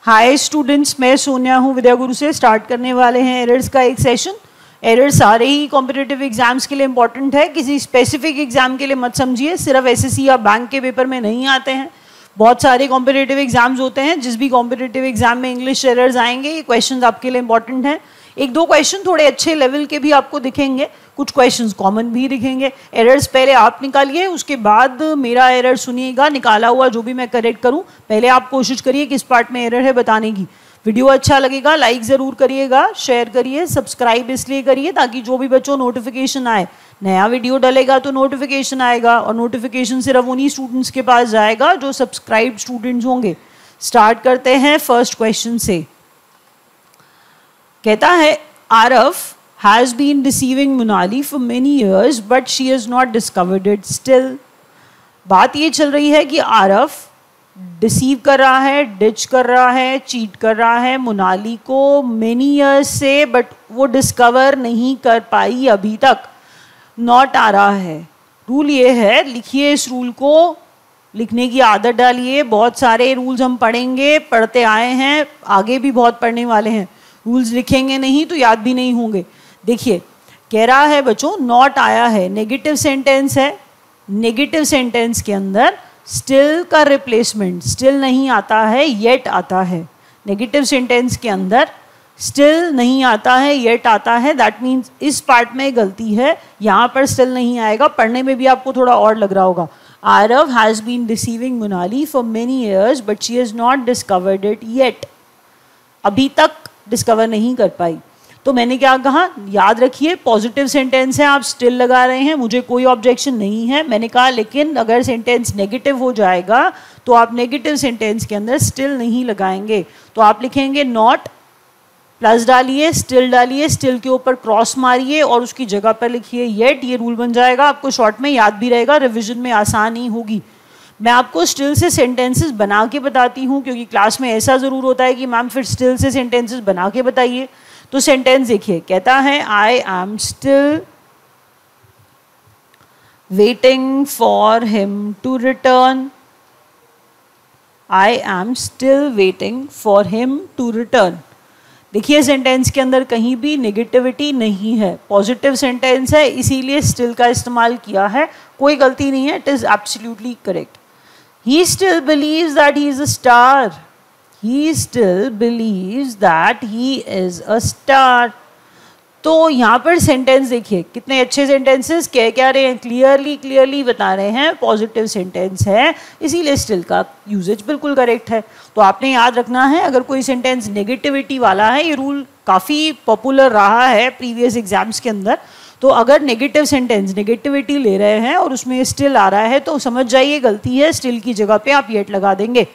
Hi students, मैं सोनिया हूँ विद्या गुरु से। स्टार्ट करने वाले हैं एरर्स का एक सेशन। एरर्स सारे ही कॉम्पिटिटिव एग्जाम्स के लिए इंपॉर्टेंट है, किसी स्पेसिफिक एग्जाम के लिए मत समझिए। सिर्फ एसएससी या बैंक के पेपर में नहीं आते हैं, बहुत सारे कॉम्पिटिटिव एग्जाम्स होते हैं। जिस भी कॉम्पिटिटिव एग्जाम में इंग्लिश एरर्स आएंगे, ये क्वेश्चन आपके लिए इंपॉर्टेंट हैं। एक दो क्वेश्चन थोड़े अच्छे लेवल के भी आपको दिखेंगे, कुछ क्वेश्चंस कॉमन भी दिखेंगे। एरर्स पहले आप निकालिए, उसके बाद मेरा एरर सुनिएगा, निकाला हुआ जो भी मैं करेक्ट करूं। पहले आप कोशिश करिए किस पार्ट में एरर है बताने की। वीडियो अच्छा लगेगा लाइक ज़रूर करिएगा, शेयर करिए, सब्सक्राइब इसलिए करिए ताकि जो भी बच्चों नोटिफिकेशन आए, नया वीडियो डलेगा तो नोटिफिकेशन आएगा, और नोटिफिकेशन सिर्फ उन्हीं स्टूडेंट्स के पास जाएगा जो सब्सक्राइब स्टूडेंट्स होंगे। स्टार्ट करते हैं फर्स्ट क्वेश्चन से। कहता है Aarav has been deceiving Monali for many years but she has not discovered it still। बात ये चल रही है कि आरव डिसीव कर रहा है, डिच कर रहा है, चीट कर रहा है मोनाली को many years से, बट वो डिस्कवर नहीं कर पाई अभी तक। नॉट आ रहा है। रूल ये है, लिखिए इस रूल को, लिखने की आदत डालिए। बहुत सारे रूल्स हम पढ़ेंगे, पढ़ते आए हैं, आगे भी बहुत पढ़ने वाले हैं। रूल्स लिखेंगे नहीं तो याद भी नहीं होंगे। देखिए कह रहा है बच्चों नॉट आया है, नेगेटिव सेंटेंस है। नेगेटिव सेंटेंस के अंदर स्टिल का रिप्लेसमेंट स्टिल नहीं आता है, येट आता है। नेगेटिव सेंटेंस के अंदर स्टिल नहीं आता है, येट आता है। दैट मीन्स इस पार्ट में गलती है, यहाँ पर स्टिल नहीं आएगा। पढ़ने में भी आपको थोड़ा और लग रहा होगा। Aarav has been deceiving Monali for many years but she has not discovered it yet. अभी तक डिस्कवर नहीं कर पाई। तो मैंने क्या कहा, याद रखिए पॉजिटिव सेंटेंस है, आप स्टिल लगा रहे हैं, मुझे कोई ऑब्जेक्शन नहीं है। मैंने कहा लेकिन अगर सेंटेंस नेगेटिव हो जाएगा तो आप नेगेटिव सेंटेंस के अंदर स्टिल नहीं लगाएंगे। तो आप लिखेंगे नॉट, प्लस डालिए, स्टिल डालिए, स्टिल के ऊपर क्रॉस मारिए और उसकी जगह पर लिखिए येट। ये रूल बन जाएगा, आपको शॉर्ट में याद भी रहेगा, रिविजन में आसानी होगी। मैं आपको स्टिल से सेंटेंसेस बना के बताती हूँ, क्योंकि क्लास में ऐसा ज़रूर होता है कि मैम फिर स्टिल से सेंटेंसेस बना के बताइए। तो सेंटेंस देखिए, कहता है I am still waiting for him to return. I am still waiting for him to return. देखिए सेंटेंस के अंदर कहीं भी नेगेटिविटी नहीं है, पॉजिटिव सेंटेंस है, इसीलिए स्टिल का इस्तेमाल किया है। कोई गलती नहीं है, it is absolutely correct. He still believes that he is a star. He still believes that he is a star. तो यहाँ पर सेंटेंस देखिए कितने अच्छे सेंटेंसेस कह क्या रहे हैं, क्लियरली बता रहे हैं पॉजिटिव सेंटेंस है, इसीलिए स्टिल का यूजेज बिल्कुल करेक्ट है। तो आपने याद रखना है, अगर कोई सेंटेंस नेगेटिविटी वाला है, ये रूल काफ़ी पॉपुलर रहा है प्रीवियस एग्जाम्स के अंदर। तो अगर नेगेटिव सेंटेंस नेगेटिविटी ले रहे हैं और उसमें स्टिल आ रहा है तो समझ जाइए गलती है, स्टिल की जगह पे आप येट लगा देंगे।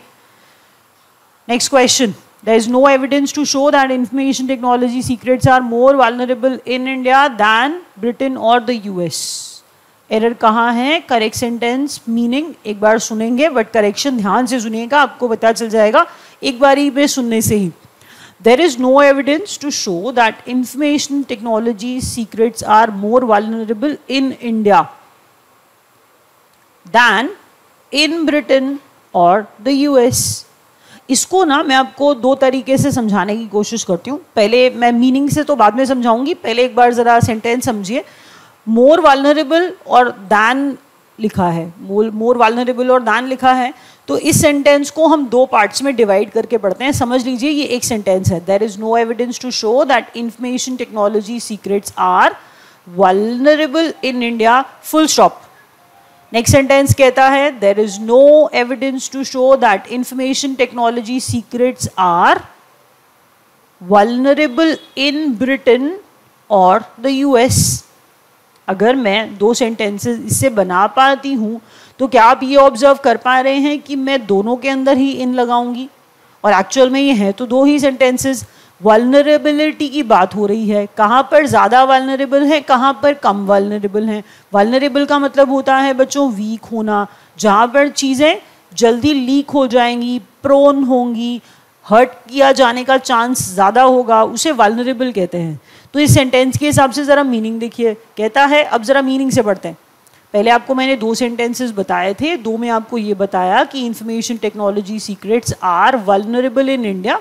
Next question, there is no evidence to show that information technology secrets are more vulnerable in India than Britain और द यूएस। एरर कहाँ है, करेक्ट सेंटेंस मीनिंग एक बार सुनेंगे, बट करेक्शन ध्यान से सुनिएगा, आपको पता चल जाएगा एक बारी में सुनने से ही। There is no evidence to show that information technology secrets are more vulnerable in India than in Britain or the US। इसको ना मैं आपको दो तरीके से समझाने की कोशिश करती हूँ। पहले मैं मीनिंग से तो बाद में समझाऊंगी, पहले एक बार ज़रा सेंटेंस समझिए। मोर वल्नरेबल और दैन लिखा है, मोर वल्नरेबल और दैन लिखा है, तो इस सेंटेंस को हम दो पार्ट्स में डिवाइड करके पढ़ते हैं। समझ लीजिए ये एक सेंटेंस है, there is no evidence to show that information technology secrets are vulnerable in India, full stop. Next sentence कहता है there is no evidence to show that information technology secrets are vulnerable in Britain और the US. अगर मैं दो sentences इससे बना पाती हूँ तो क्या आप ये ऑब्जर्व कर पा रहे हैं कि मैं दोनों के अंदर ही इन लगाऊंगी, और एक्चुअल में ये है तो दो ही सेंटेंसेस। वल्नरेबिलिटी की बात हो रही है, कहाँ पर ज़्यादा वल्नरेबल है, कहाँ पर कम वल्नरेबल है। वल्नरेबल का मतलब होता है बच्चों वीक होना, जहाँ पर चीज़ें जल्दी लीक हो जाएंगी, प्रोन होंगी, हर्ट किया जाने का चांस ज़्यादा होगा, उसे वल्नरेबल कहते हैं। तो इस सेंटेंस के हिसाब से ज़रा मीनिंग देखिए, कहता है, अब ज़रा मीनिंग से पढ़ते हैं। पहले आपको मैंने 2 सेंटेंसेस बताए थे, 2 में आपको ये बताया कि information technology secrets are vulnerable in India.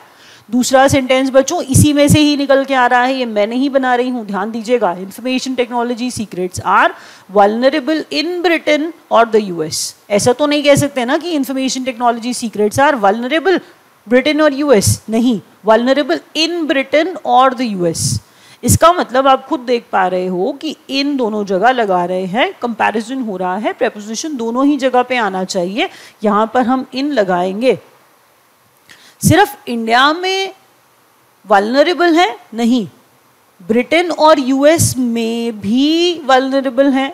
दूसरा सेंटेंस बच्चों इसी में से ही निकल के आ रहा है, ये मैं नहीं बना रही हूँ, ध्यान दीजिएगा। Information technology secrets are vulnerable in Britain और द यूएस। ऐसा तो नहीं कह सकते ना कि information technology secrets are vulnerable Britain और यूएस, नहीं, वल्नरेबल इन ब्रिटेन और द यूएस। इसका मतलब आप खुद देख पा रहे हो कि इन दोनों जगह लगा रहे हैं, कंपैरिजन हो रहा है, प्रेपोजिशन दोनों ही जगह पे आना चाहिए, यहाँ पर हम इन लगाएंगे। सिर्फ इंडिया में वल्नरेबल है नहीं, ब्रिटेन और यूएस में भी वल्नरेबल है।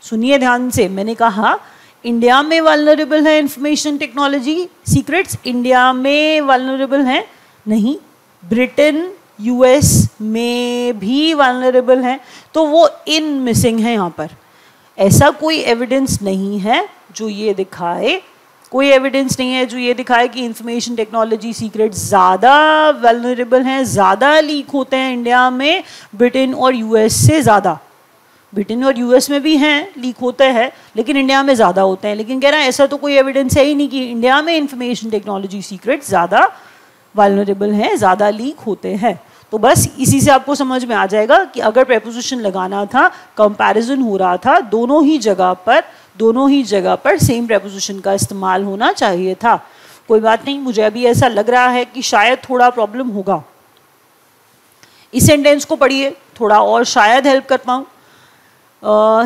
सुनिए ध्यान से, मैंने कहा इंडिया में वल्नरेबल है इंफॉर्मेशन टेक्नोलॉजी सीक्रेट्स, इंडिया में वल्नरेबल है नहीं, ब्रिटेन यूएस में भी वल्नरेबल है। तो वो इन मिसिंग है यहाँ पर। ऐसा कोई एविडेंस नहीं है जो ये दिखाए, कोई एविडेंस नहीं है जो ये दिखाए कि इंफॉर्मेशन टेक्नोलॉजी सीक्रेट ज़्यादा वल्नरेबल हैं, ज़्यादा लीक होते हैं इंडिया में ब्रिटेन और यूएस से ज़्यादा। ब्रिटेन और यूएस में भी हैं, लीक होते हैं, लेकिन इंडिया में ज़्यादा होते हैं। लेकिन कह रहा है ऐसा तो कोई एविडेंस है ही नहीं कि इंडिया में इंफॉर्मेशन टेक्नोलॉजी सीक्रेट ज़्यादा वल्नरेबल हैं, ज़्यादा लीक होते हैं। तो बस इसी से आपको समझ में आ जाएगा कि अगर प्रेपोजिशन लगाना था, कंपैरिजन हो रहा था, दोनों ही जगह पर सेम प्रेपोजिशन का इस्तेमाल होना चाहिए था। कोई बात नहीं, मुझे अभी ऐसा लग रहा है कि शायद थोड़ा प्रॉब्लम होगा। इस सेंटेंस को पढ़िए, थोड़ा और शायद हेल्प कर पाऊँ।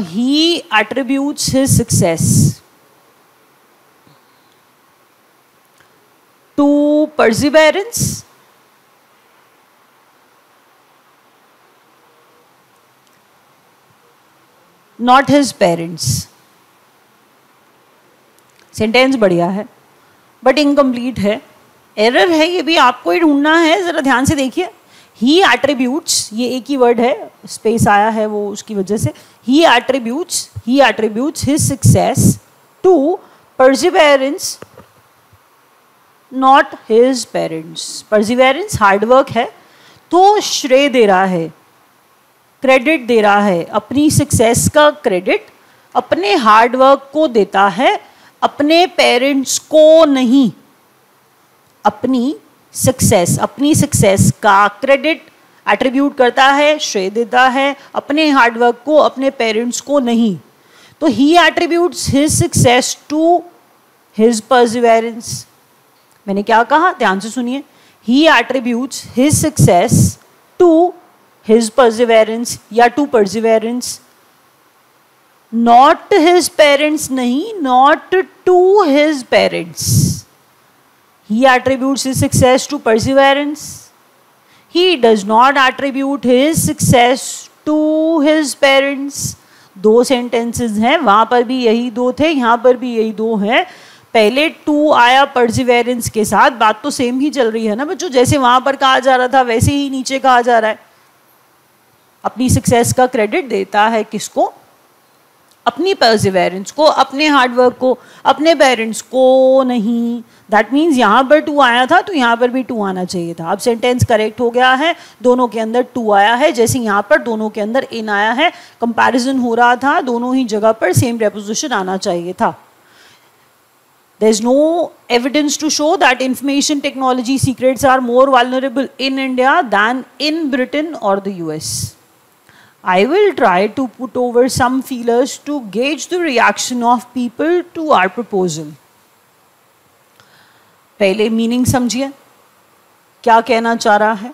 He attributes his success to perseverance, not his parents। Sentence बढ़िया है बट इनकम्प्लीट है, एरर है, ये भी आपको ही ढूंढना है, जरा ध्यान से देखिए। ही एट्रीब्यूट्स, ये एक ही वर्ड है, स्पेस आया है वो उसकी वजह से। He attributes his success to perseverance not his parents. Perseverance hard work है तो श्रेय दे रहा है, क्रेडिट दे रहा है, अपनी सक्सेस का क्रेडिट अपने हार्डवर्क को देता है, अपने पेरेंट्स को नहीं। अपनी सक्सेस का क्रेडिट एट्रीब्यूट करता है, श्रेय देता है अपने हार्डवर्क को, अपने पेरेंट्स को नहीं। तो he attributes his success to his perseverance. मैंने क्या कहा, ध्यान से सुनिए। He attributes his success to his perseverance या to perseverance, not his parents नहीं, not to his parents. He attributes his success to perseverance, he does not attribute his success to his parents. 2 sentences हैं, वहां पर भी यही 2 थे, यहां पर भी यही 2 हैं। पहले टू आया परसिवेरेंस के साथ, बात तो सेम ही चल रही है ना बच्चों, जैसे वहां पर कहा जा रहा था वैसे ही नीचे कहा जा रहा है। अपनी सक्सेस का क्रेडिट देता है किसको, अपनी परसिवेरेंस को, अपने हार्डवर्क को, अपने पेरेंट्स को नहीं। दैट मीन्स यहाँ पर 2 आया था तो यहाँ पर भी 2 आना चाहिए था। अब सेंटेंस करेक्ट हो गया है, दोनों के अंदर 2 आया है, जैसे यहाँ पर दोनों के अंदर इन आया है। कंपैरिजन हो रहा था, दोनों ही जगह पर सेम प्रेपोजिशन आना चाहिए था। There is no evidence to show that information technology secrets are more vulnerable in India than in Britain or the US. I will try to put over some feelers to gauge the reaction of people to our proposal. पहले meaning समझिए, क्या कहना चाह रहा है।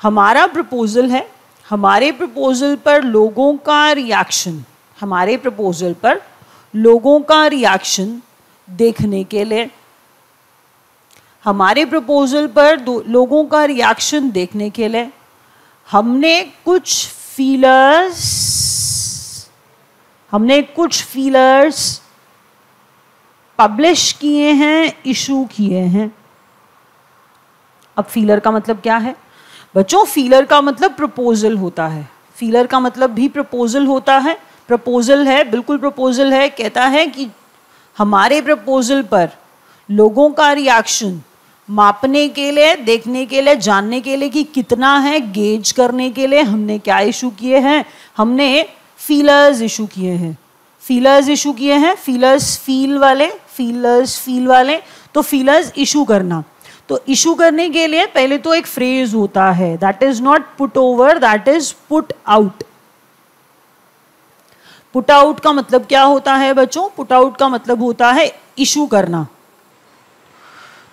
हमारा proposal है, हमारे प्रपोजल पर लोगों का रिएक्शन, हमारे प्रपोजल पर लोगों का रिएक्शन देखने के लिए, हमारे प्रपोजल पर लोगों का रिएक्शन देखने के लिए हमने कुछ फीलर्स पब्लिश किए हैं, इशू किए हैं। अब फीलर का मतलब क्या है बच्चों? फीलर का मतलब प्रपोजल होता है, फीलर का मतलब भी प्रपोजल होता है। प्रपोजल है, बिल्कुल प्रपोजल है, कहता है कि हमारे प्रपोजल पर लोगों का रिएक्शन मापने के लिए, देखने के लिए, जानने के लिए कि कितना है, गेज करने के लिए हमने क्या इशू किए हैं, हमने फीलर्स इशू किए हैं। फीलर्स इशू किए हैं, फीलर्स फील वाले, फीलर्स फील वाले, तो फीलर्स इशू करना। तो इशू करने के लिए पहले तो एक फ्रेज होता है, that is not put over, that is put out. Put out का मतलब क्या होता है बच्चों? पुट आउट का मतलब होता है इशू करना।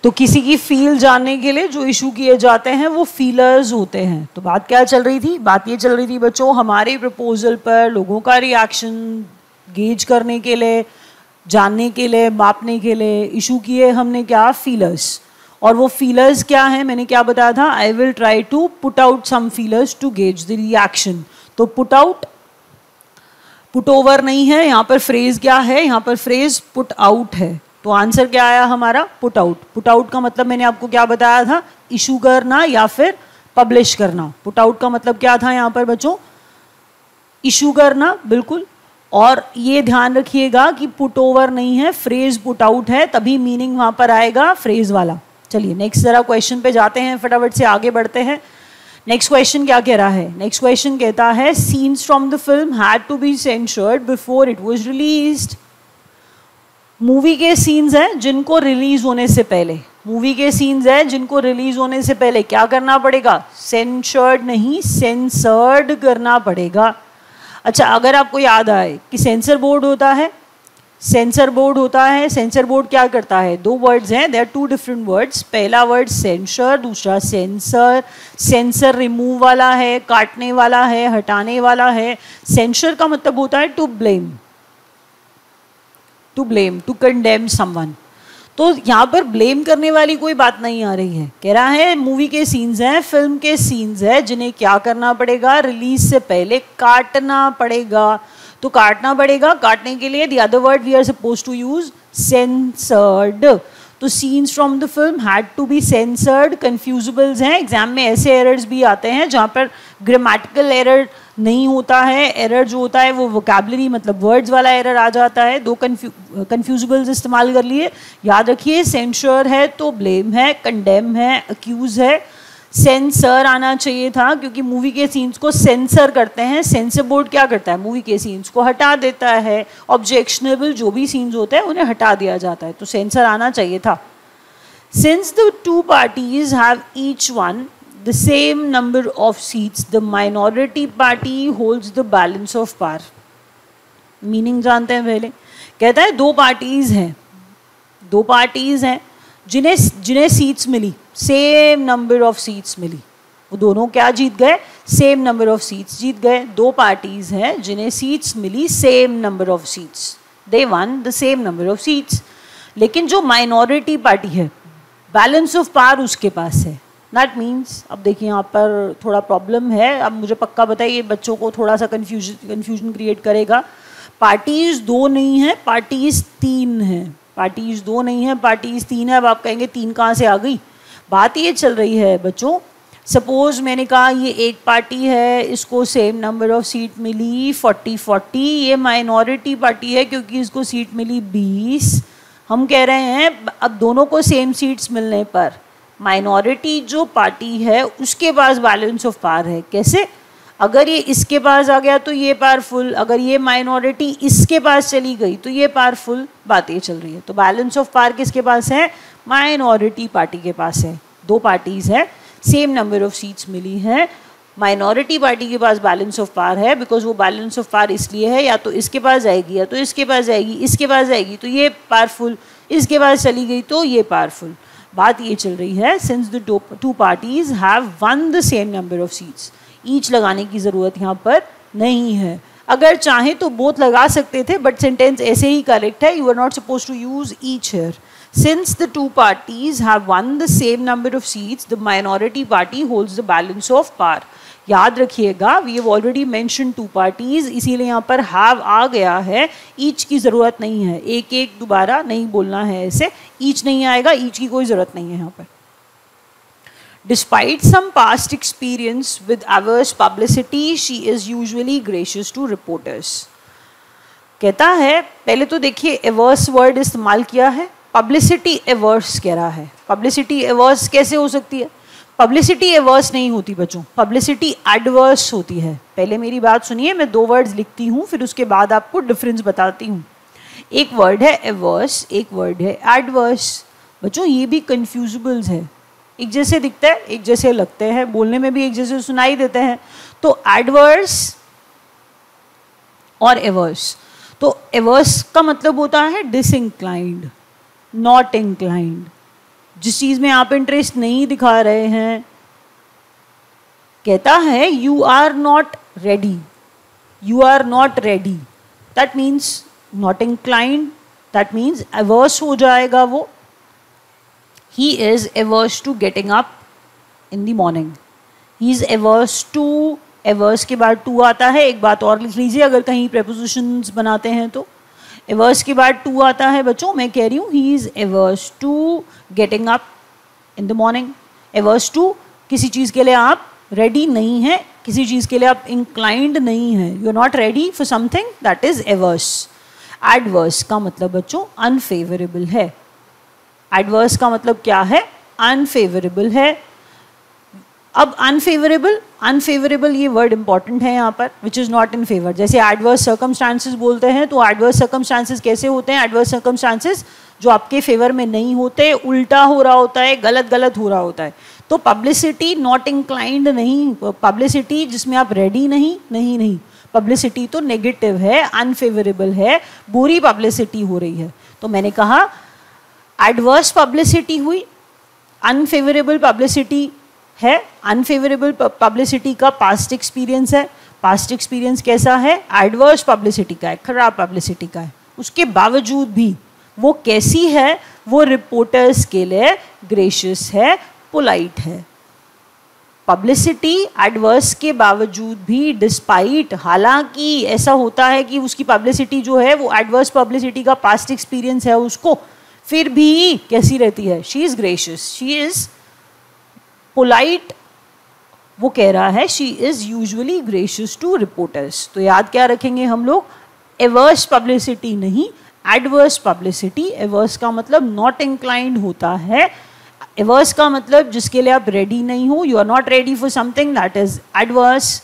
तो किसी की फील जानने के लिए जो इशू किए जाते हैं वो फीलर्स होते हैं। तो बात क्या चल रही थी? बात ये चल रही थी बच्चों, हमारे प्रपोजल पर लोगों का रिएक्शन गेज करने के लिए, जानने के लिए, मापने के लिए इशू किए हमने क्या? फीलर्स। और वो फीलर्स क्या है? मैंने क्या बताया था? I will try to put out some feelers to gauge the reaction. तो पुट आउट, पुट ओवर नहीं है, यहाँ पर फ्रेज क्या है? यहाँ पर फ्रेज पुट आउट है। तो आंसर क्या आया हमारा? Put out. पुट आउट का मतलब मैंने आपको क्या बताया था? इशू करना या फिर पब्लिश करना। पुट आउट का मतलब क्या था यहाँ पर बच्चों? इशू करना, बिल्कुल। और ये ध्यान रखिएगा कि पुट ओवर नहीं है, फ्रेज पुट आउट है, तभी मीनिंग वहां पर आएगा फ्रेज वाला। चलिए नेक्स्ट जरा क्वेश्चन पे जाते हैं, फटाफट से आगे बढ़ते हैं। नेक्स्ट क्वेश्चन क्या कह रहा है? नेक्स्ट क्वेश्चन कहता है scenes from the film had to be censored before it was released. Movie के सीन्स हैं जिनको रिलीज होने से पहले, मूवी के सीन्स हैं जिनको रिलीज होने से पहले क्या करना पड़ेगा? सेंसर्ड नहीं, सेंसर्ड करना पड़ेगा। अच्छा, अगर आपको याद आए कि सेंसर बोर्ड होता है, सेंसर बोर्ड होता है, सेंसर बोर्ड क्या करता है? दो वर्ड्स हैं, they are two different words. पहला वर्ड सेंसर, दूसरा सेंसर। सेंसर रिमूव वाला है, काटने वाला है, हटाने वाला है। सेंसर का मतलब होता है to blame, to blame, to condemn someone. तो यहाँ पर ब्लेम करने वाली कोई बात नहीं आ रही है। कह रहा है मूवी के सीन्स हैं, फिल्म के सीन्स हैं, जिन्हें क्या करना पड़ेगा? रिलीज से पहले काटना पड़ेगा। तो काटना पड़ेगा, काटने के लिए the other word we are suppose to use censored. तो scenes from the film had to be censored. Confusables हैं, एग्जाम में ऐसे एरर्स भी आते हैं जहाँ पर ग्रामेटिकल एरर नहीं होता है, एरर जो होता है वो वोकैबुलरी मतलब वर्ड्स वाला एरर आ जाता है। दो कंफ्यूजिबल्स इस्तेमाल कर लिए। याद रखिए, सेंसर है तो ब्लेम है, कंडेम है, अक्यूज है। सेंसर आना चाहिए था क्योंकि मूवी के सीन्स को सेंसर करते हैं। सेंसर बोर्ड क्या करता है? मूवी के सीन्स को हटा देता है। ऑब्जेक्शनेबल जो भी सीन्स होते हैं उन्हें हटा दिया जाता है, तो सेंसर आना चाहिए था। Since the two parties have each one the same number of seats, the minority party holds the balance of power. Meaning जानते हैं पहले? कहता है दो पार्टीज हैं, दो पार्टीज हैं जिन्हें सीट्स मिली, सेम नंबर ऑफ सीट्स मिली, वो दोनों क्या जीत गए? सेम नंबर ऑफ सीट्स जीत गए। दो पार्टीज हैं जिन्हें सीट्स मिली same number of seats, they won the same number of seats. लेकिन जो माइनॉरिटी पार्टी है, बैलेंस ऑफ पावर उसके पास है। दैट मीन्स, अब देखिए यहाँ पर थोड़ा प्रॉब्लम है, अब मुझे पक्का बताइए बच्चों को थोड़ा सा कन्फ्यूजन क्रिएट करेगा। पार्टीज दो नहीं है, पार्टीज तीन है। पार्टीज दो नहीं है, पार्टीज तीन है। अब आप कहेंगे तीन कहाँ से आ गई? बात ये चल रही है बच्चों, सपोज मैंने कहा ये एक पार्टी है, इसको सेम नंबर ऑफ सीट मिली 40-40, ये माइनॉरिटी पार्टी है क्योंकि इसको सीट मिली 20। हम कह रहे हैं अब दोनों को सेम सीट्स मिलने पर माइनॉरिटी जो पार्टी है उसके पास बैलेंस ऑफ पावर है। कैसे? अगर ये इसके पास आ गया तो ये पावरफुल, अगर ये माइनॉरिटी इसके पास चली गई तो ये पावरफुल। बात ये चल रही है। तो बैलेंस ऑफ पावर किसके पास है? माइनॉरिटी पार्टी के पास है। दो पार्टीज है, सेम नंबर ऑफ सीट्स मिली है, माइनॉरिटी पार्टी के पास बैलेंस ऑफ पावर है। बिकॉज वो बैलेंस ऑफ पावर इसलिए है या तो इसके पास जाएगी या तो इसके पास जाएगी, इसके पास जाएगी तो ये पावरफुल, इसके पास चली गई तो ये पावरफुल। बात ये चल रही है, since the two parties have won the same number of seats. Each लगाने की ज़रूरत यहाँ पर नहीं है। अगर चाहें तो बोथ लगा सकते थे, बट सेंटेंस ऐसे ही करेक्ट है। You are not suppose to use each here. Since the two parties have won the same number of seats, the minority party holds the balance of power. याद रखिएगा, we have already mention two parties, इसीलिए यहाँ पर have आ गया है। Each की ज़रूरत नहीं है, एक एक दोबारा नहीं बोलना है ऐसे। ईच नहीं आएगा, ईच की कोई ज़रूरत नहीं है यहाँ पर। Despite some past experience with averse publicity, she is usually gracious to reporters. कहता है, पहले तो देखिए averse word इस्तेमाल किया है, publicity averse कह रहा है। publicity averse कैसे हो सकती है? पब्लिसिटी एवर्स नहीं होती बच्चों, पब्लिसिटी एडवर्स होती है। पहले मेरी बात सुनिए, मैं 2 वर्ड्स लिखती हूँ, फिर उसके बाद आपको डिफरेंस बताती हूँ। एक वर्ड है एवर्स, एक वर्ड है एडवर्स। बच्चों ये भी कन्फ्यूजिबल्स है, एक जैसे दिखते हैं, एक जैसे लगते हैं, बोलने में भी एक जैसे सुनाई देते हैं। तो एडवर्स और एवर्स, तो एवर्स का मतलब होता है डिसइंक्लाइंड, नॉट इंक्लाइंड। जिस चीज में आप इंटरेस्ट नहीं दिखा रहे हैं, कहता है you are not ready, you are not ready, that means not inclined, that means averse हो जाएगा वो। He is averse to getting up in the morning, he is averse to, averse के बाद टू आता है। एक बात और लिख लीजिए अगर कहीं प्रेपोजिशंस बनाते हैं तो, एवर्स के बाद टू आता है बच्चों, मैं कह रही हूँ he is averse to getting up in the morning. Averse to, किसी चीज़ के लिए आप रेडी नहीं हैं, किसी चीज़ के लिए आप इंक्लाइंड नहीं हैं, you are not ready for something, that is averse. Adverse का मतलब बच्चों अनफेवरेबल है। एडवर्स का मतलब क्या है? अनफेवरेबल है। अब अनफेवरेबल, अनफेवरेबल ये वर्ड इंपॉर्टेंट है यहाँ पर, which is not in favour. जैसे एडवर्स सर्कमस्टांसेस बोलते हैं, तो एडवर्स सर्कमस्टांसेस कैसे होते हैं? एडवर्स सर्कमस्टांसेस जो आपके फेवर में नहीं होते, उल्टा हो रहा होता है, गलत गलत हो रहा होता है। तो पब्लिसिटी नॉट इंक्लाइंड नहीं, पब्लिसिटी जिसमें आप रेडी नहीं, नहीं नहीं, पब्लिसिटी तो नेगेटिव है, अनफेवरेबल है, बुरी पब्लिसिटी हो रही है। तो मैंने कहा एडवर्स पब्लिसिटी हुई, अनफेवरेबल पब्लिसिटी है। अनफेवरेबल पब्लिसिटी का पास्ट एक्सपीरियंस है। पास्ट एक्सपीरियंस कैसा है? एडवर्स पब्लिसिटी का है, खराब पब्लिसिटी का है। उसके बावजूद भी वो कैसी है? वो रिपोर्टर्स के लिए ग्रेशियस है, पोलाइट है। पब्लिसिटी एडवर्स के बावजूद भी, डिस्पाइट, हालांकि ऐसा होता है कि उसकी पब्लिसिटी जो है वो एडवर्स पब्लिसिटी का पास्ट एक्सपीरियंस है उसको, फिर भी कैसी रहती है? She is gracious, she is polite. वो कह रहा है she is usually gracious to reporters. तो याद क्या रखेंगे हम लोग? एवर्स पब्लिसिटी नहीं, एडवर्स पब्लिसिटी। एवर्स का मतलब नॉट इंक्लाइंड होता है, एवर्स का मतलब जिसके लिए आप रेडी नहीं हो, you are not ready for something, that is adverse.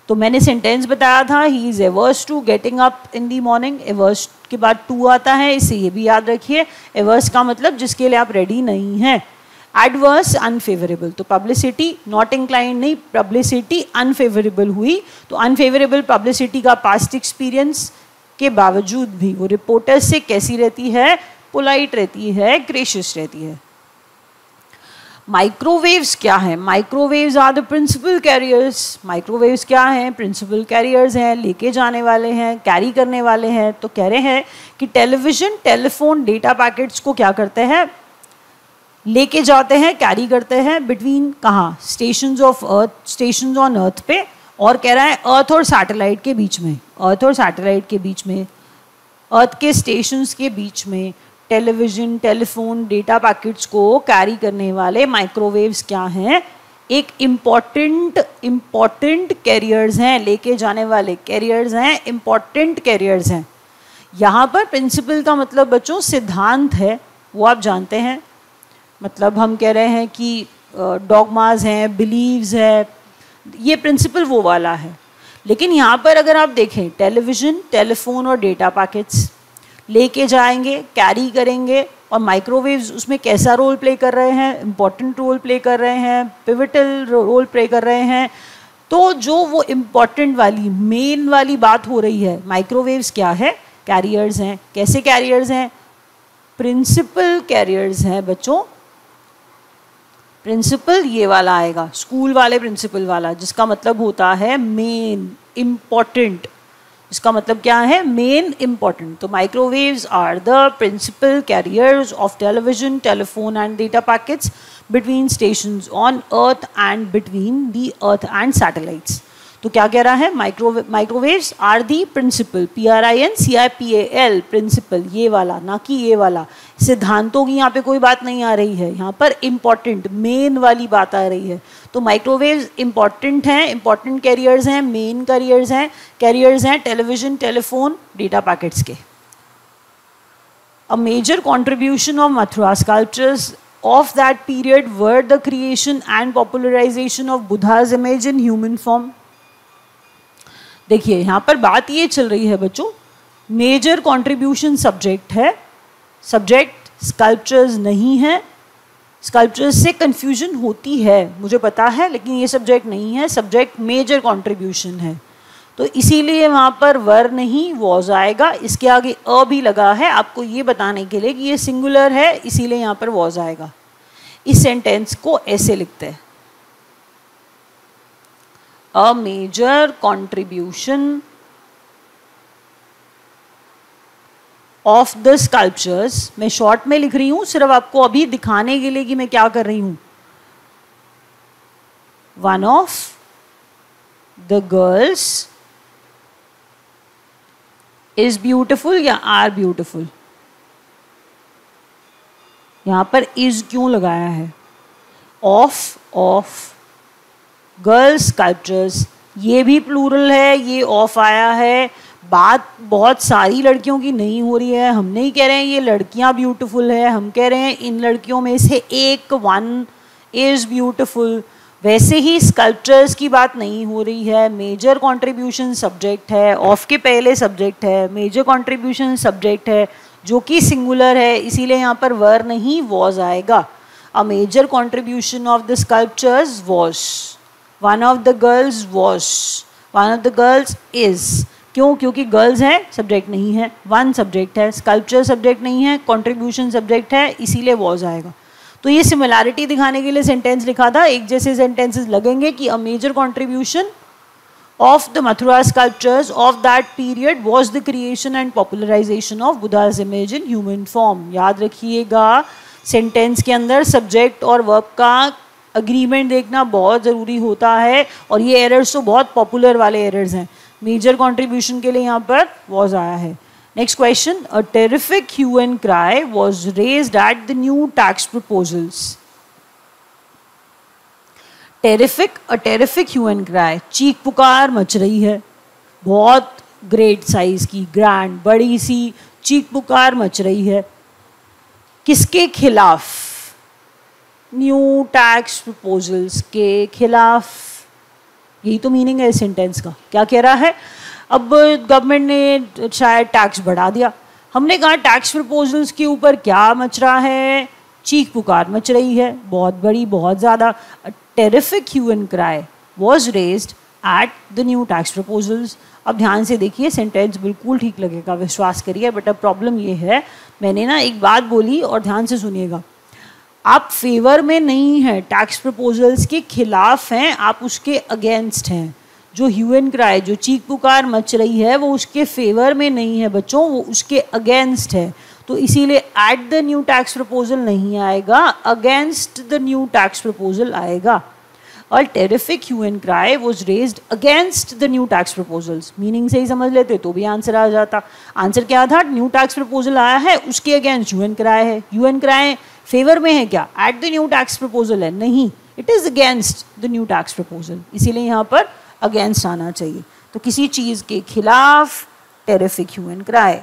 तो मैंने सेंटेंस बताया था, he is averse to getting up in the morning. Averse के बाद टू आता है, इसे ये भी याद रखिए। एवर्स का मतलब जिसके लिए आप रेडी नहीं हैं। एडवर्स अनफेवरेबल, तो पब्लिसिटी नॉट इंक्लाइंड नहीं, पब्लिसिटी अनफेवरेबल हुई। तो अनफेवरेबल पब्लिसिटी का पास्ट एक्सपीरियंस के बावजूद भी वो रिपोर्टर्स से कैसी रहती है? पोलाइट रहती है, ग्रेशियस रहती है। माइक्रोवेव्स क्या है? Microwaves are the principal carriers. Microwaves क्या हैं? प्रिंसिपल कैरियर्स हैं, लेके जाने वाले हैं, कैरी करने वाले हैं। तो कह रहे हैं कि टेलीविजन, टेलीफोन, डेटा पैकेट्स को क्या करते हैं? लेके जाते हैं, कैरी करते हैं बिटवीन, कहाँ? Stations of earth, stations on अर्थ पे, और कह रहा है अर्थ और सैटेलाइट के बीच में, अर्थ और सैटेलाइट के बीच में, अर्थ के स्टेशंस के बीच में टेलीविजन, टेलीफोन, डेटा पैकेट्स को कैरी करने वाले माइक्रोवेव्स क्या हैं? एक इम्पॉर्टेंट कैरियर्स हैं, लेके जाने वाले कैरियर्स हैं, इम्पॉर्टेंट कैरियर्स हैं। यहाँ पर प्रिंसिपल का मतलब बच्चों सिद्धांत है, वो आप जानते हैं। मतलब हम कह रहे हैं कि डॉगमाज हैं, बिलीव्स है, ये प्रिंसिपल वो वाला है। लेकिन यहाँ पर अगर आप देखें, टेलीविज़न, टेलीफोन और डेटा पैकेट्स लेके जाएंगे, कैरी करेंगे, और माइक्रोवेव्स उसमें कैसा रोल प्ले कर रहे हैं? इम्पॉर्टेंट रोल प्ले कर रहे हैं, पिवटल रोल प्ले कर रहे हैं। तो जो वो इम्पॉर्टेंट वाली, मेन वाली बात हो रही है, माइक्रोवेव्स क्या है? कैरियर्स हैं। कैसे कैरियर्स हैं? प्रिंसिपल कैरियर्स हैं बच्चों। प्रिंसिपल ये वाला आएगा, स्कूल वाले प्रिंसिपल वाला, जिसका मतलब होता है मेन, इम्पॉर्टेंट। इसका मतलब क्या है? Main, important. तो microwaves are the principal carriers of television, telephone and data packets between stations on earth and between the earth and satellites. तो क्या कह रहा है? Microwaves are the principal, PRINCIPAL, principal, ये वाला, ना कि ये वाला। सिद्धांतों की यहाँ पे कोई बात नहीं आ रही है, यहाँ पर इम्पॉर्टेंट, मेन वाली बात आ रही है। तो माइक्रोवेव्स इम्पॉर्टेंट हैं, इम्पॉर्टेंट कैरियर्स हैं, मेन कैरियर्स हैं टेलीविजन, टेलीफोन, डेटा पैकेट्स के। A major contribution of Mathura sculptures of that period were the creation and popularization of Buddha's image in human form. देखिए यहाँ पर बात ये चल रही है बच्चों, मेजर कंट्रीब्यूशन सब्जेक्ट है, सब्जेक्ट स्कल्पचर्स नहीं है. स्कल्पचर्स से कंफ्यूजन होती है मुझे पता है, लेकिन ये सब्जेक्ट नहीं है, सब्जेक्ट मेजर कंट्रीब्यूशन है. तो इसीलिए वहाँ पर वर नहीं वॉज आएगा. इसके आगे अ भी लगा है आपको ये बताने के लिए कि ये सिंगुलर है, इसीलिए यहाँ पर वॉज आएगा. इस सेंटेंस को ऐसे लिखते हैं, a major contribution of the sculptures. मैं शॉर्ट में लिख रही हूँ सिर्फ आपको अभी दिखाने के लिए कि मैं क्या कर रही हूँ. One of the girls is beautiful या आर ब्यूटिफुल. यहां पर इज क्यों लगाया है? ऑफ गर्ल्स स्कल्पचर्स, ये भी प्लूरल है, ये ऑफ आया है. बात बहुत सारी लड़कियों की नहीं हो रही है. हम नहीं कह रहे हैं ये लड़कियां ब्यूटीफुल है, हम कह रहे हैं इन लड़कियों में से एक वन इज ब्यूटीफुल. वैसे ही स्कल्पचर्स की बात नहीं हो रही है. मेजर कंट्रीब्यूशन सब्जेक्ट है, ऑफ के पहले सब्जेक्ट है, मेजर कंट्रीब्यूशन सब्जेक्ट है जो कि सिंगुलर है, इसीलिए यहाँ पर वर नहीं वॉज आएगा. A major contribution of the sculptures was, one of the girls was, one of the girls is. क्यों? क्योंकि गर्ल्स है, सब्जेक्ट नहीं है, वन सब्जेक्ट है, स्कल्पचर सब्जेक्ट नहीं है, कंट्रीब्यूशन सब्जेक्ट है, इसीलिए वॉज आएगा. तो ये सिमिलैरिटी दिखाने के लिए सेंटेंस लिखा था. एक जैसे सेंटेंसेस लगेंगे कि a major contribution of the Mathura sculptures of that period was the creation and popularisation of Buddha's image in human form. याद रखिएगा सेंटेंस के अंदर सब्जेक्ट और वर्ब का अग्रीमेंट देखना बहुत ज़रूरी होता है, और ये एरर्स तो बहुत पॉपुलर वाले एरर्स हैं. मेजर कंट्रीब्यूशन के लिए यहाँ पर वॉज आया है. Next question, a terrific hue and cry was raised at the new tax proposals. Terrific, a terrific hue and cry, चीख पुकार मच रही है, बहुत ग्रेट साइज की, ग्रैंड, बड़ी सी चीख पुकार मच रही है. किसके खिलाफ? न्यू टैक्स प्रपोजल्स के खिलाफ. यही तो मीनिंग है इस सेंटेंस का. क्या कह रहा है? अब गवर्नमेंट ने शायद टैक्स बढ़ा दिया. हमने कहा टैक्स प्रपोजल्स के ऊपर क्या मच रहा है? चीख पुकार मच रही है, बहुत बड़ी, बहुत ज़्यादा. Terrific hue and cry was raised at the new tax proposals. अब ध्यान से देखिए, सेंटेंस बिल्कुल ठीक लगेगा, विश्वास करिए. बट अब प्रॉब्लम ये है, मैंने ना एक बात बोली और ध्यान से सुनिएगा. आप फेवर में नहीं हैं, टैक्स प्रपोजल्स के खिलाफ हैं, आप उसके अगेंस्ट हैं. जो ह्यू एंड क्राई, जो चीख पुकार मच रही है, वो उसके फेवर में नहीं है बच्चों, वो उसके अगेंस्ट है. तो इसीलिए at the new tax proposal नहीं आएगा, against the new tax proposal आएगा. और terrific hue and cry was raised against the new tax proposals. Meaning से ही समझ लेते तो भी आंसर आ जाता. आंसर क्या था? न्यू टैक्स प्रपोजल आया है, उसके अगेंस्ट ह्यू एंड क्राई है. ह्यू एंड क्राई फेवर में है क्या? Eight the new tax proposal है? नहीं, it is against the new tax proposal. इसीलिए यहाँ पर अगेंस्ट आना चाहिए. तो किसी चीज के खिलाफ terrific hue and cry.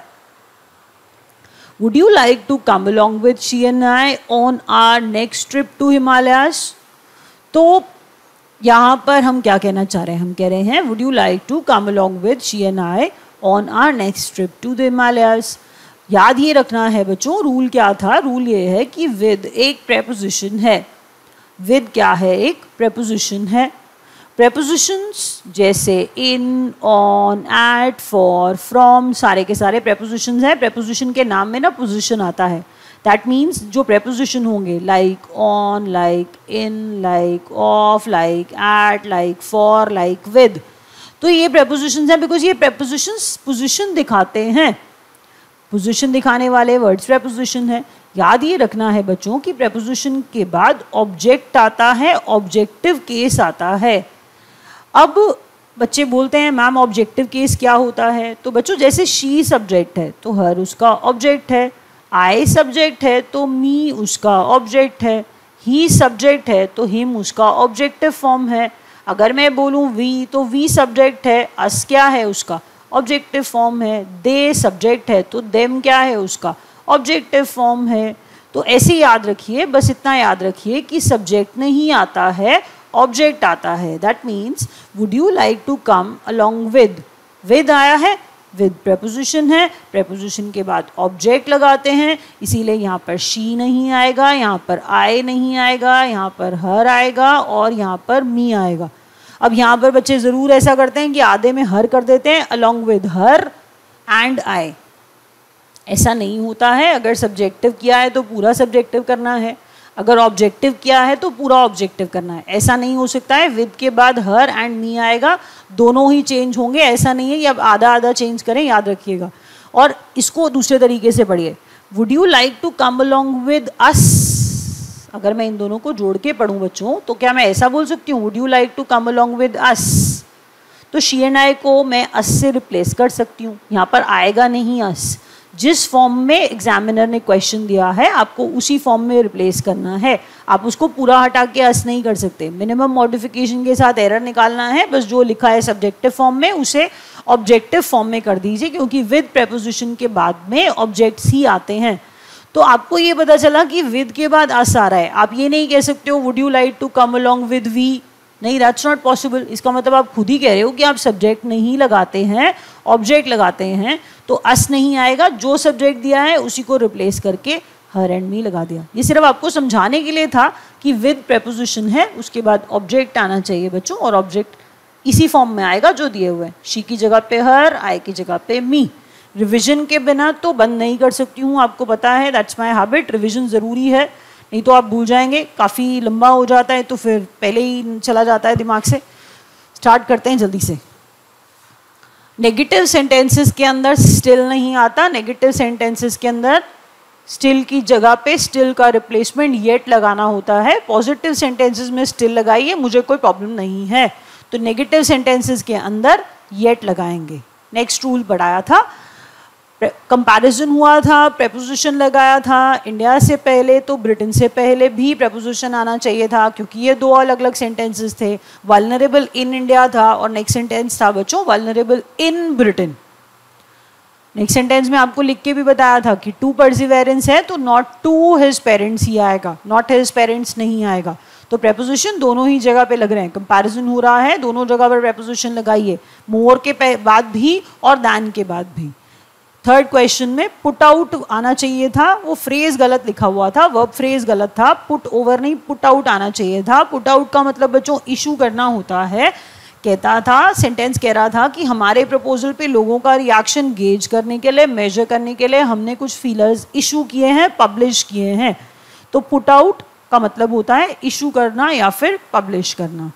Would you like to come along with she and I on our next trip to Himalayas? तो यहाँ पर हम क्या कहना चाह रहे हैं? हम कह रहे हैं Would you like to come along with she and I on our next trip to the Himalayas? याद ये रखना है बच्चों, रूल क्या था? रूल ये है कि with एक preposition है. with क्या है? एक preposition है. prepositions जैसे in, on, at, for, from, सारे के सारे prepositions हैं. preposition के नाम में ना position आता है. that means जो preposition होंगे like on, like in, like of, like at, like for, like with, तो ये prepositions हैं because ये prepositions position दिखाते हैं. position दिखाने वाले words preposition है. याद ये रखना है बच्चों कि preposition के बाद object आता है, objective case आता है. अब बच्चे बोलते हैं मैम ऑब्जेक्टिव केस क्या होता है? तो बच्चों जैसे शी सब्जेक्ट है तो हर उसका ऑब्जेक्ट है, आई सब्जेक्ट है तो मी उसका ऑब्जेक्ट है, ही सब्जेक्ट है तो हिम उसका ऑब्जेक्टिव फॉर्म है. अगर मैं बोलूँ वी तो वी सब्जेक्ट है, अस क्या है? उसका ऑब्जेक्टिव फॉर्म है. दे सब्जेक्ट है तो देम क्या है? उसका ऑब्जेक्टिव फॉर्म है. तो ऐसे याद रखिए, बस इतना याद रखिए कि सब्जेक्ट नहीं आता है, ऑब्जेक्ट आता है. That means would you like to come along with आया है, विद प्रेपोजिशन है, प्रेपोजिशन के बाद ऑब्जेक्ट लगाते हैं, इसीलिए यहाँ पर शी नहीं आएगा, यहाँ पर आई नहीं आएगा, यहाँ पर हर आएगा और यहाँ पर मी आएगा. अब यहाँ पर बच्चे ज़रूर ऐसा करते हैं कि आधे में हर कर देते हैं, along with her and I. ऐसा नहीं होता है. अगर सब्जेक्टिव किया है तो पूरा सब्जेक्टिव करना है, अगर ऑब्जेक्टिव किया है तो पूरा ऑब्जेक्टिव करना है. ऐसा नहीं हो सकता है विद के बाद हर एंड मी आएगा, दोनों ही चेंज होंगे. ऐसा नहीं है कि अब आधा आधा चेंज करें, याद रखिएगा. और इसको दूसरे तरीके से पढ़िए, would you like to come along with us. अगर मैं इन दोनों को जोड़ के पढ़ूँ बच्चों तो क्या मैं ऐसा बोल सकती हूँ, would you like to come along with us. तो शी एंड आई को मैं अस से रिप्लेस कर सकती हूँ. यहाँ पर आएगा नहीं अस. जिस फॉर्म में एग्जामिनर ने क्वेश्चन दिया है आपको उसी फॉर्म में रिप्लेस करना है. आप उसको पूरा हटा के अस नहीं कर सकते. मिनिमम मॉडिफिकेशन के साथ एरर निकालना है. बस जो लिखा है सब्जेक्टिव फॉर्म में उसे ऑब्जेक्टिव फॉर्म में कर दीजिए, क्योंकि विद प्रेपोजिशन के बाद में ऑब्जेक्ट्स ही आते हैं. तो आपको ये पता चला कि विद के बाद अस आ रहा है. आप ये नहीं कह सकते हो would you like to come along with we. नहीं, दैट्स नॉट पॉसिबल. इसका मतलब आप खुद ही कह रहे हो कि आप सब्जेक्ट नहीं लगाते हैं, ऑब्जेक्ट लगाते हैं, तो अस नहीं आएगा. जो सब्जेक्ट दिया है उसी को रिप्लेस करके हर एंड मी लगा दिया. ये सिर्फ आपको समझाने के लिए था कि विद प्रेपोजिशन है, उसके बाद ऑब्जेक्ट आना चाहिए बच्चों, और ऑब्जेक्ट इसी फॉर्म में आएगा जो दिए हुए हैं. शी की जगह पे हर, आई की जगह पे मी. रिविजन के बिना तो बंद नहीं कर सकती हूँ, आपको पता है, दैट्स माई हैबिट. रिविजन ज़रूरी है, नहीं तो आप भूल जाएंगे. काफ़ी लंबा हो जाता है तो फिर पहले ही चला जाता है दिमाग से. स्टार्ट करते हैं जल्दी से. नेगेटिव सेंटेंसेस के अंदर स्टिल नहीं आता. नेगेटिव सेंटेंसेस के अंदर स्टिल की जगह पे स्टिल का रिप्लेसमेंट येट लगाना होता है. पॉजिटिव सेंटेंसेस में स्टिल लगाइए, मुझे कोई प्रॉब्लम नहीं है. तो नेगेटिव सेंटेंसेस के अंदर येट लगाएंगे. नेक्स्ट रूल पढ़ाया था, कंपैरिजन हुआ था, प्रेपोजिशन लगाया था. इंडिया से पहले तो ब्रिटेन से पहले भी प्रेपोजिशन आना चाहिए था, क्योंकि ये दो अलग अलग सेंटेंसेस थे. वल्नरेबल इन इंडिया था और नेक्स्ट सेंटेंस था बच्चों vulnerable in Britain. Next sentence में आपको लिख के भी बताया था कि टू परसिवेरेंस है तो नॉट टू हिज पेरेंट्स ही आएगा, नॉट हिज पेरेंट्स नहीं आएगा. तो प्रेपोजिशन दोनों ही जगह पे लग रहे हैं. कंपैरिजन हो रहा है, दोनों जगह पर प्रेपोजिशन लगाइए, मोर के बाद भी और दैन के बाद भी. थर्ड क्वेश्चन में पुट आउट आना चाहिए था, वो फ्रेज गलत लिखा हुआ था, वर्ब फ्रेज गलत था. पुट ओवर नहीं, पुट आउट आना चाहिए था. पुट आउट का मतलब बच्चों इशू करना होता है. कहता था, सेंटेंस कह रहा था कि हमारे प्रपोजल पे लोगों का रिएक्शन गेज करने के लिए, मेजर करने के लिए हमने कुछ फीलर्स इशू किए हैं, पब्लिश किए हैं. तो पुट आउट का मतलब होता है इशू करना या फिर पब्लिश करना.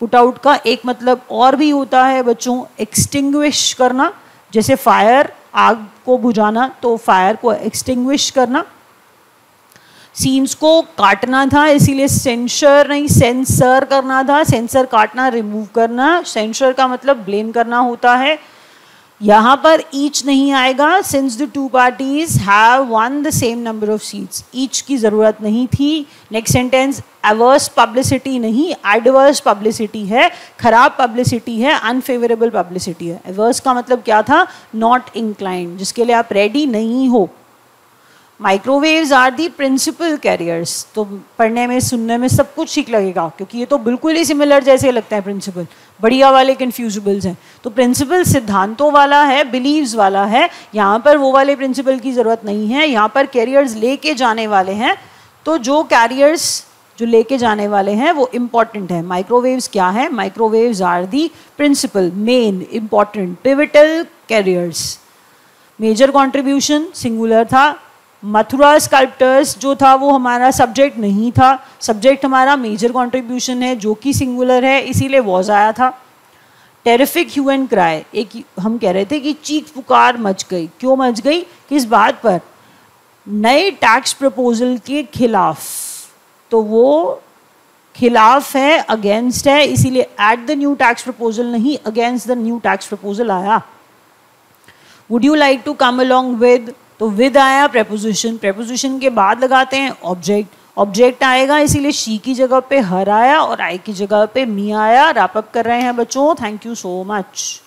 पुट आउट का एक मतलब और भी होता है बच्चों, एक्सटिंग्विश करना. जैसे फायर, आग को बुझाना, तो फायर को एक्सटिंग्विश करना. सीन्स को काटना था, इसीलिए सेंसर नहीं सेंसर करना था. सेंसर काटना, रिमूव करना. सेंसर का मतलब ब्लेम करना होता है. यहाँ पर ईच नहीं आएगा, since the two parties have won the same number of seats. Each की ज़रूरत नहीं थी. नेक्स्ट सेंटेंस, एवर्स पब्लिसिटी नहीं, एडवर्स पब्लिसिटी है, खराब पब्लिसिटी है, अनफेवरेबल पब्लिसिटी है. एवर्स का मतलब क्या था, नॉट इंक्लाइंड, जिसके लिए आप रेडी नहीं हो. Microwaves are the principal carriers. तो पढ़ने में, सुनने में सब कुछ ठीक लगेगा, क्योंकि ये तो बिल्कुल ही सिमिलर जैसे लगते हैं प्रिंसिपल. बढ़िया वाले कन्फ्यूजिबल्स हैं. तो प्रिंसिपल सिद्धांतों वाला है, बिलीव्स वाला है. यहाँ पर वो वाले प्रिंसिपल की ज़रूरत नहीं है. यहाँ पर कैरियर्स लेके जाने वाले हैं. तो जो कैरियर्स जो लेके जाने वाले हैं वो इम्पॉर्टेंट है. माइक्रोवेव्स क्या है, microwaves are the principal, main, important, pivotal carriers. Major contribution singular था. मथुरा स्कल्प्टर्स जो था वो हमारा सब्जेक्ट नहीं था. सब्जेक्ट हमारा मेजर कंट्रीब्यूशन है जो कि सिंगुलर है, इसीलिए वॉज आया था. टेरिफिक ह्यू एंड क्राई, एक हम कह रहे थे कि चीख पुकार मच गई. क्यों मच गई, किस बात पर, नए टैक्स प्रपोजल के खिलाफ. तो वो खिलाफ है, अगेंस्ट है, इसीलिए at the new tax proposal नहीं, against the new tax proposal आया. Would you like to come along with, तो विद आया प्रेपोजिशन. प्रेपोजिशन के बाद लगाते हैं ऑब्जेक्ट. ऑब्जेक्ट आएगा, इसीलिए शी की जगह पे हर आया और आई की जगह पे मी आया. रैप अप कर रहे हैं बच्चों. Thank you so much.